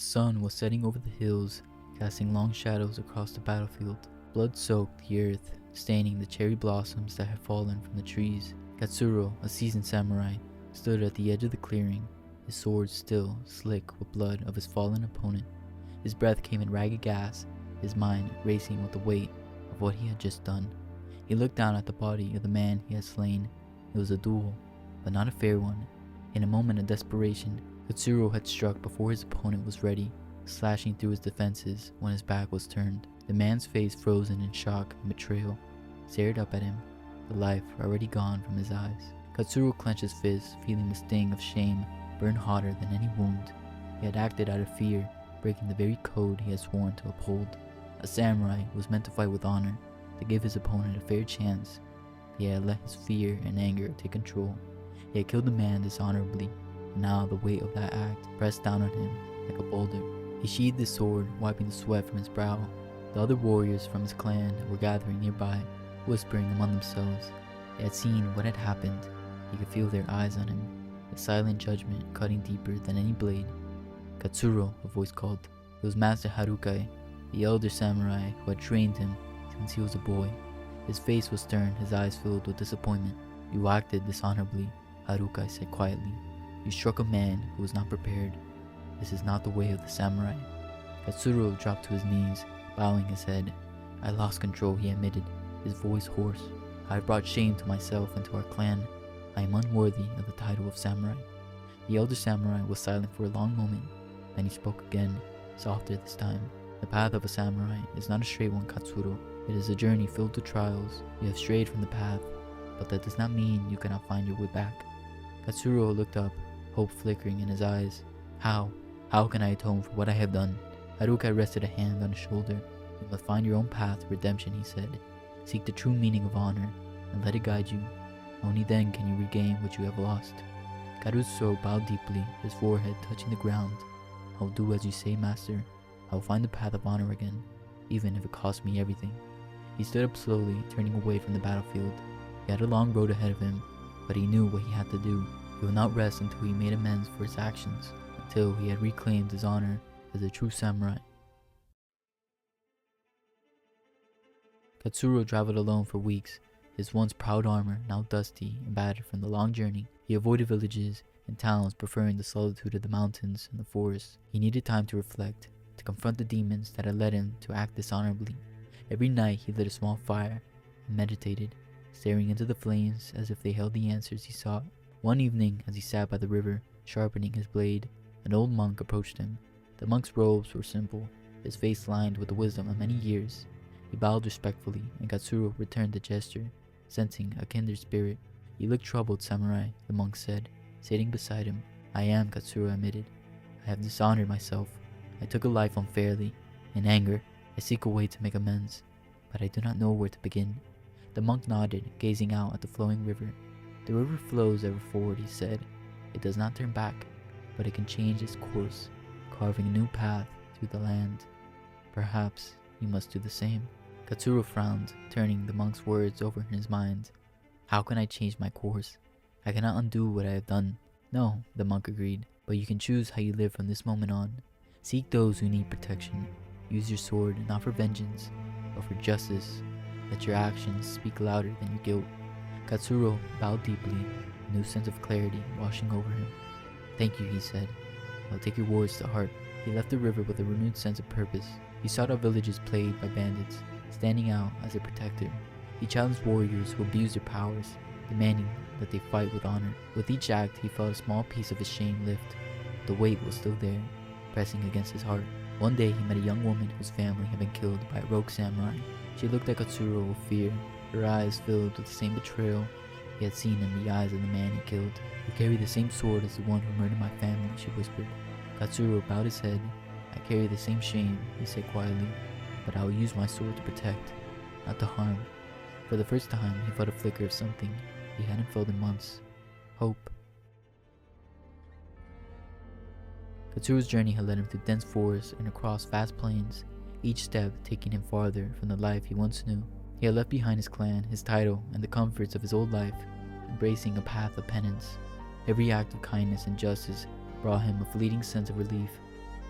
The sun was setting over the hills, casting long shadows across the battlefield. Blood soaked the earth, staining the cherry blossoms that had fallen from the trees. Katsuro, a seasoned samurai, stood at the edge of the clearing, his sword still slick with blood of his fallen opponent. His breath came in ragged gasps, his mind racing with the weight of what he had just done. He looked down at the body of the man he had slain. It was a duel, but not a fair one. In a moment of desperation, Katsuro had struck before his opponent was ready, slashing through his defenses when his back was turned. The man's face, frozen in shock and betrayal, stared up at him, the life already gone from his eyes. Katsuro clenched his fist, feeling the sting of shame burn hotter than any wound. He had acted out of fear, breaking the very code he had sworn to uphold. A samurai was meant to fight with honor, to give his opponent a fair chance. He had let his fear and anger take control. He had killed the man dishonorably, and now the weight of that act pressed down on him like a boulder. He sheathed his sword, wiping the sweat from his brow. The other warriors from his clan were gathering nearby, whispering among themselves. They had seen what had happened. He could feel their eyes on him, the silent judgment cutting deeper than any blade. "Katsuro," a voice called. It was Master Harukai, the elder samurai who had trained him since he was a boy. His face was stern, his eyes filled with disappointment. "You acted dishonorably," Harukai said quietly. "You struck a man who was not prepared. This is not the way of the samurai." Katsuro dropped to his knees, bowing his head. "I lost control," he admitted, his voice hoarse. "I have brought shame to myself and to our clan. I am unworthy of the title of samurai." The elder samurai was silent for a long moment. Then he spoke again, softer this time. "The path of a samurai is not a straight one, Katsuro. It is a journey filled with trials. You have strayed from the path, but that does not mean you cannot find your way back." Katsuro looked up, hope flickering in his eyes. How can I atone for what I have done?" Harukai rested a hand on his shoulder. "You must find your own path to redemption," he said. "Seek the true meaning of honor, and let it guide you. Only then can you regain what you have lost." Katsuro bowed deeply, his forehead touching the ground. "I will do as you say, master. I will find the path of honor again, even if it costs me everything." He stood up slowly, turning away from the battlefield. He had a long road ahead of him, but he knew what he had to do. He would not rest until he made amends for his actions, until he had reclaimed his honor as a true samurai. Katsuro traveled alone for weeks, his once proud armor now dusty and battered from the long journey. He avoided villages and towns, preferring the solitude of the mountains and the forests. He needed time to reflect, to confront the demons that had led him to act dishonorably. Every night he lit a small fire and meditated, staring into the flames as if they held the answers he sought. One evening, as he sat by the river, sharpening his blade, an old monk approached him. The monk's robes were simple, his face lined with the wisdom of many years. He bowed respectfully, and Katsuro returned the gesture, sensing a kindred spirit. "You look troubled, samurai," the monk said, sitting beside him. "I am," Katsuro admitted. "I have dishonored myself. I took a life unfairly. In anger, I seek a way to make amends, but I do not know where to begin." The monk nodded, gazing out at the flowing river. "The river flows ever forward," he said. "It does not turn back, but it can change its course, carving a new path through the land. Perhaps you must do the same." Katsuro frowned, turning the monk's words over in his mind. "How can I change my course? I cannot undo what I have done." "No," the monk agreed, "but you can choose how you live from this moment on. Seek those who need protection. Use your sword not for vengeance, but for justice. Let your actions speak louder than your guilt." Katsuro bowed deeply, a new sense of clarity washing over him. "Thank you," he said. "I'll take your words to heart." He left the river with a renewed sense of purpose. He sought out villages plagued by bandits, standing out as a protector. He challenged warriors who abused their powers, demanding that they fight with honor. With each act, he felt a small piece of his shame lift. The weight was still there, pressing against his heart. One day, he met a young woman whose family had been killed by a rogue samurai. She looked at Katsuro with fear, her eyes filled with the same betrayal he had seen in the eyes of the man he killed. "You carry the same sword as the one who murdered my family," she whispered. Katsuro bowed his head. "I carry the same shame," he said quietly, "but I will use my sword to protect, not to harm." For the first time, he felt a flicker of something he hadn't felt in months: hope. Katsuro's journey had led him through dense forests and across vast plains, each step taking him farther from the life he once knew. He had left behind his clan, his title, and the comforts of his old life, embracing a path of penance. Every act of kindness and justice brought him a fleeting sense of relief.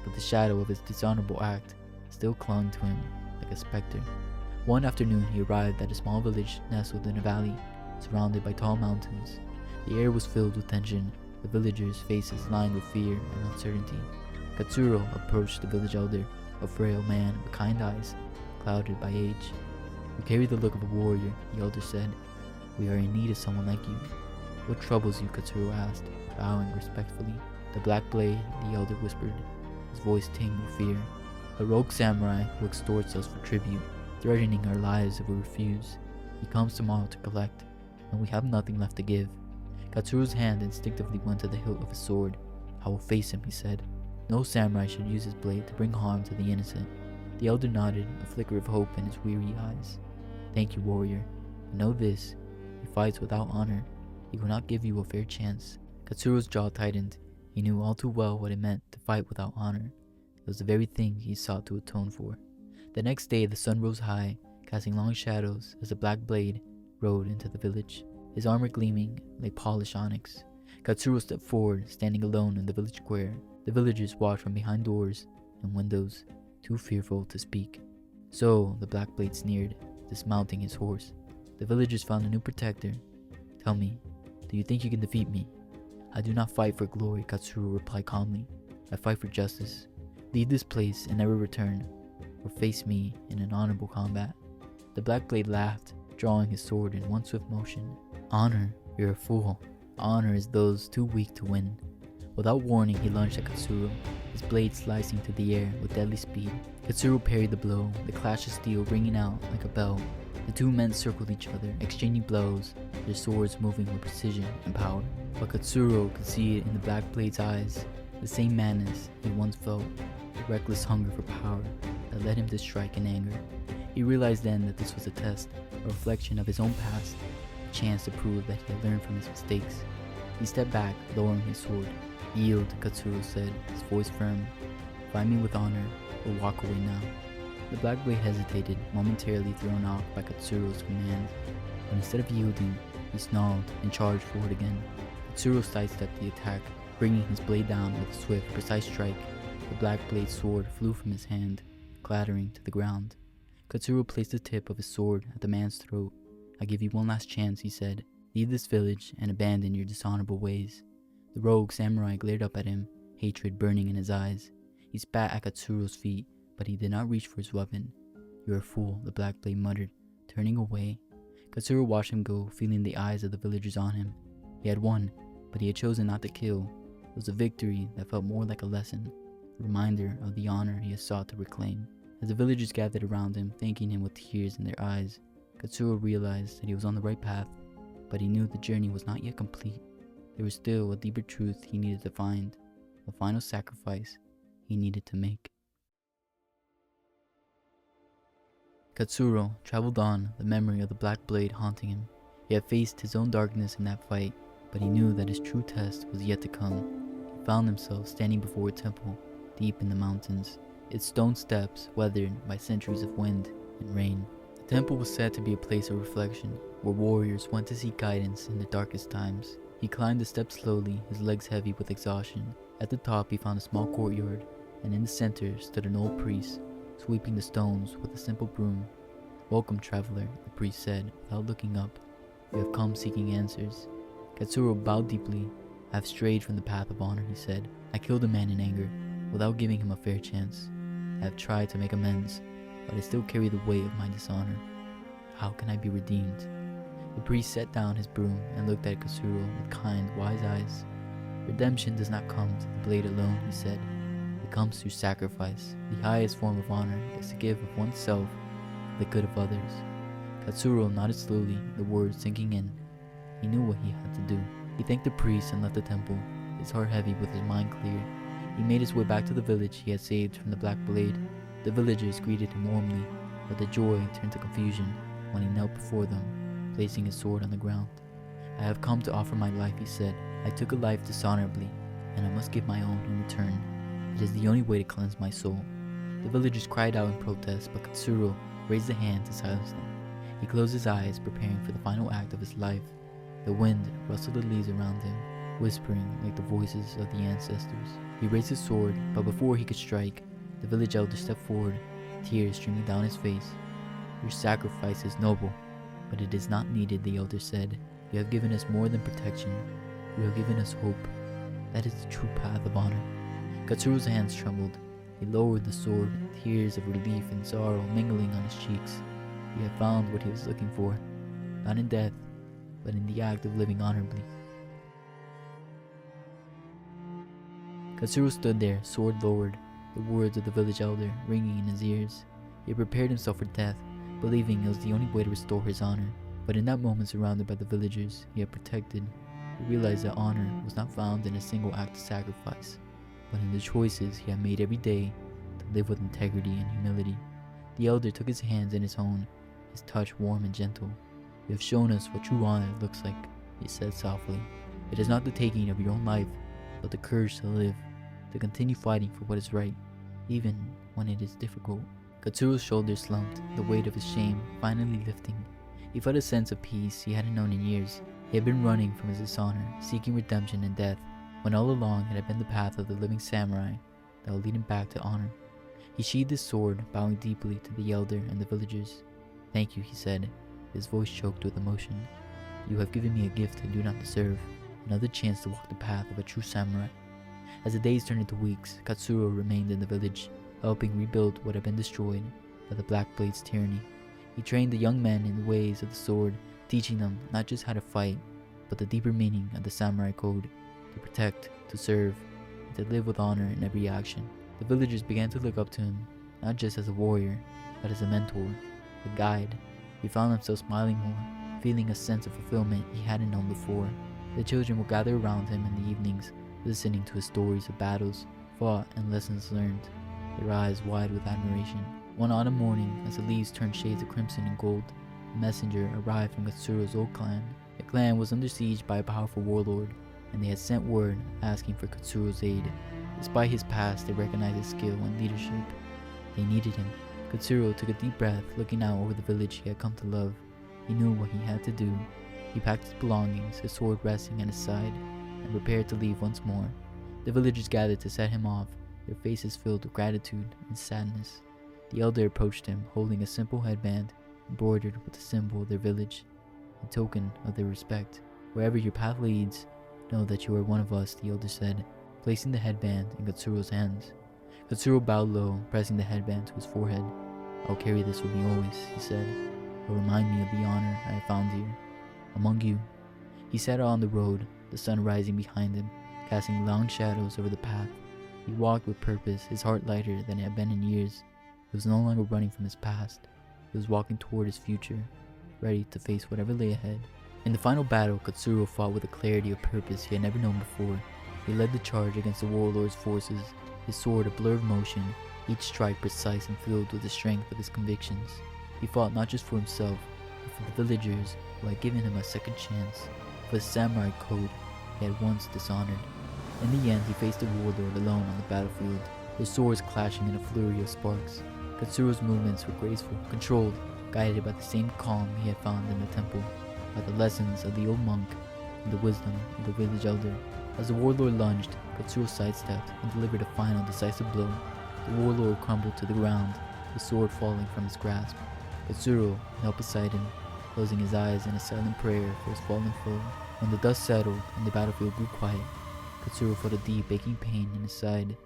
but the shadow of his dishonorable act still clung to him like a specter. One afternoon he arrived at a small village nestled in a valley, surrounded by tall mountains. The air was filled with tension, the villagers' faces lined with fear and uncertainty. Katsuro approached the village elder, a frail man with kind eyes, clouded by age. "You carry the look of a warrior," the elder said. "We are in need of someone like you." "What troubles you?" Katsuro asked, bowing respectfully. "The Black Blade," the elder whispered, his voice tinged with fear. "A rogue samurai who extorts us for tribute, threatening our lives if we refuse. He comes tomorrow to collect, and we have nothing left to give." Katsuro's hand instinctively went to the hilt of his sword. "I will face him," he said. "No samurai should use his blade to bring harm to the innocent." The elder nodded, a flicker of hope in his weary eyes. "Thank you, warrior. But know this, he fights without honor. He will not give you a fair chance." Katsuro's jaw tightened. He knew all too well what it meant to fight without honor. It was the very thing he sought to atone for. The next day the sun rose high, casting long shadows as the Black Blade rode into the village, his armor gleaming like polished onyx. Katsuro stepped forward, standing alone in the village square. The villagers watched from behind doors and windows, too fearful to speak. "So," the Black Blade sneered, dismounting his horse, "the villagers found a new protector. Tell me, do you think you can defeat me?" "I do not fight for glory," Katsuro replied calmly. "I fight for justice. Leave this place and never return, or face me in an honorable combat." The Black Blade laughed, drawing his sword in one swift motion. "Honor? You're a fool. Honor is those too weak to win." Without warning, he lunged at Katsuro, his blade slicing through the air with deadly speed. Katsuro parried the blow, the clash of steel ringing out like a bell. The two men circled each other, exchanging blows, their swords moving with precision and power. But Katsuro could see it in the Black Blade's eyes, the same madness he once felt, the reckless hunger for power that led him to strike in anger. He realized then that this was a test, a reflection of his own past, a chance to prove that he had learned from his mistakes. He stepped back, lowering his sword. "Yield," Katsuro said, his voice firm. "Fight me with honor, or walk away now." The Black Blade hesitated, momentarily thrown off by Katsuro's command, but instead of yielding, he snarled and charged forward again. Katsuro sidestepped the attack, bringing his blade down with a swift, precise strike. The Black Blade's sword flew from his hand, clattering to the ground. Katsuro placed the tip of his sword at the man's throat. "I give you one last chance," he said. "Leave this village and abandon your dishonorable ways." The rogue samurai glared up at him, hatred burning in his eyes. He spat at Katsuro's feet, but he did not reach for his weapon. "You're a fool," the Black Blade muttered, turning away. Katsuro watched him go, feeling the eyes of the villagers on him. He had won, but he had chosen not to kill. It was a victory that felt more like a lesson, a reminder of the honor he had sought to reclaim. As the villagers gathered around him, thanking him with tears in their eyes, Katsuro realized that he was on the right path, but he knew the journey was not yet complete. There was still a deeper truth he needed to find, a final sacrifice he needed to make. Katsuro traveled on, the memory of the Black Blade haunting him. He had faced his own darkness in that fight, but he knew that his true test was yet to come. He found himself standing before a temple, deep in the mountains, its stone steps weathered by centuries of wind and rain. The temple was said to be a place of reflection, where warriors went to seek guidance in the darkest times. He climbed the steps slowly, his legs heavy with exhaustion. At the top he found a small courtyard, and in the center stood an old priest, sweeping the stones with a simple broom. "Welcome, traveler," the priest said, without looking up. "We have come seeking answers." Katsuro bowed deeply. "I have strayed from the path of honor," he said. "I killed a man in anger, without giving him a fair chance. I have tried to make amends, but I still carry the weight of my dishonor. How can I be redeemed?" The priest set down his broom and looked at Katsuro with kind, wise eyes. "Redemption does not come to the blade alone," he said. "It comes through sacrifice. The highest form of honor is to give of oneself for the good of others." Katsuro nodded slowly, the words sinking in. He knew what he had to do. He thanked the priest and left the temple, his heart heavy with his mind clear. He made his way back to the village he had saved from the Black Blade. The villagers greeted him warmly, but the joy turned to confusion when he knelt before them, placing his sword on the ground. "I have come to offer my life," he said. "I took a life dishonorably, and I must give my own in return. It is the only way to cleanse my soul." The villagers cried out in protest, but Katsuro raised a hand to silence them. He closed his eyes, preparing for the final act of his life. The wind rustled the leaves around him, whispering like the voices of the ancestors. He raised his sword, but before he could strike, the village elder stepped forward, tears streaming down his face. "Your sacrifice is noble, but it is not needed," the elder said. "You have given us more than protection. You have given us hope. That is the true path of honor." Katsuro's hands trembled. He lowered the sword, tears of relief and sorrow mingling on his cheeks. He had found what he was looking for, not in death, but in the act of living honorably. Katsuro stood there, sword lowered, the words of the village elder ringing in his ears. He had prepared himself for death, believing it was the only way to restore his honor. But in that moment, surrounded by the villagers he had protected, he realized that honor was not found in a single act of sacrifice, but in the choices he had made every day to live with integrity and humility. The elder took his hands in his own, his touch warm and gentle. "You have shown us what true honor looks like," he said softly. "It is not the taking of your own life, but the courage to live, to continue fighting for what is right, even when it is difficult." Katsuro's shoulders slumped, the weight of his shame finally lifting. He felt a sense of peace he hadn't known in years. He had been running from his dishonor, seeking redemption in death, when all along it had been the path of the living samurai that would lead him back to honor. He sheathed his sword, bowing deeply to the elder and the villagers. "Thank you," he said, his voice choked with emotion. "You have given me a gift I do not deserve, another chance to walk the path of a true samurai." As the days turned into weeks, Katsuro remained in the village, helping rebuild what had been destroyed by the Black Blade's tyranny. He trained the young men in the ways of the sword, teaching them not just how to fight, but the deeper meaning of the samurai code: to protect, to serve, and to live with honor in every action. The villagers began to look up to him, not just as a warrior, but as a mentor, a guide. He found himself smiling more, feeling a sense of fulfillment he hadn't known before. The children would gather around him in the evenings, listening to his stories of battles fought and lessons learned, their eyes wide with admiration. One autumn morning, as the leaves turned shades of crimson and gold, a messenger arrived from Katsuro's old clan. The clan was under siege by a powerful warlord, and they had sent word asking for Katsuro's aid. Despite his past, they recognized his skill and leadership. They needed him. Katsuro took a deep breath, looking out over the village he had come to love. He knew what he had to do. He packed his belongings, his sword resting at his side, and prepared to leave once more. The villagers gathered to set him off, their faces filled with gratitude and sadness. The elder approached him, holding a simple headband embroidered with the symbol of their village, a token of their respect. "Wherever your path leads, know that you are one of us," the elder said, placing the headband in Katsuro's hands. Katsuro bowed low, pressing the headband to his forehead. "I'll carry this with me always," he said. "It'll remind me of the honor I have found here, among you." He set out on the road, the sun rising behind him, casting long shadows over the path. He walked with purpose, his heart lighter than it had been in years. He was no longer running from his past. He was walking toward his future, ready to face whatever lay ahead. In the final battle, Katsuro fought with a clarity of purpose he had never known before. He led the charge against the warlord's forces, his sword a blur of motion, each strike precise and filled with the strength of his convictions. He fought not just for himself, but for the villagers who had given him a second chance, for the samurai code he had once dishonored. In the end, he faced the warlord alone on the battlefield, their swords clashing in a flurry of sparks. Katsuro's movements were graceful, controlled, guided by the same calm he had found in the temple, by the lessons of the old monk and the wisdom of the village elder. As the warlord lunged, Katsuro sidestepped and delivered a final decisive blow. The warlord crumbled to the ground, his sword falling from his grasp. Katsuro knelt beside him, closing his eyes in a silent prayer for his fallen foe. When the dust settled and the battlefield grew quiet, Katsuro felt a deep aching pain in his side.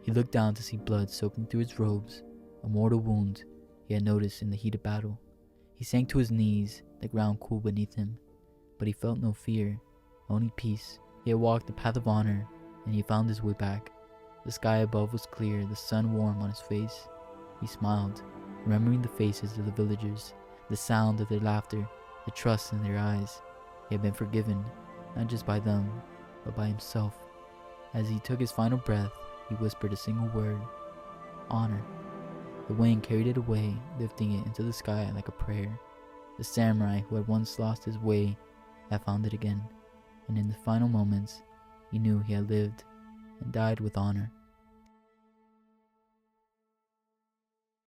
He looked down to see blood soaking through his robes, a mortal wound he had noticed in the heat of battle. He sank to his knees, the ground cool beneath him, but he felt no fear, only peace. He had walked the path of honor, and he found his way back. The sky above was clear, the sun warm on his face. He smiled, remembering the faces of the villagers, the sound of their laughter, the trust in their eyes. He had been forgiven, not just by them, but by himself. As he took his final breath, he whispered a single word: honor. The wind carried it away, lifting it into the sky like a prayer. The samurai who had once lost his way had found it again, and in the final moments, he knew he had lived and died with honor.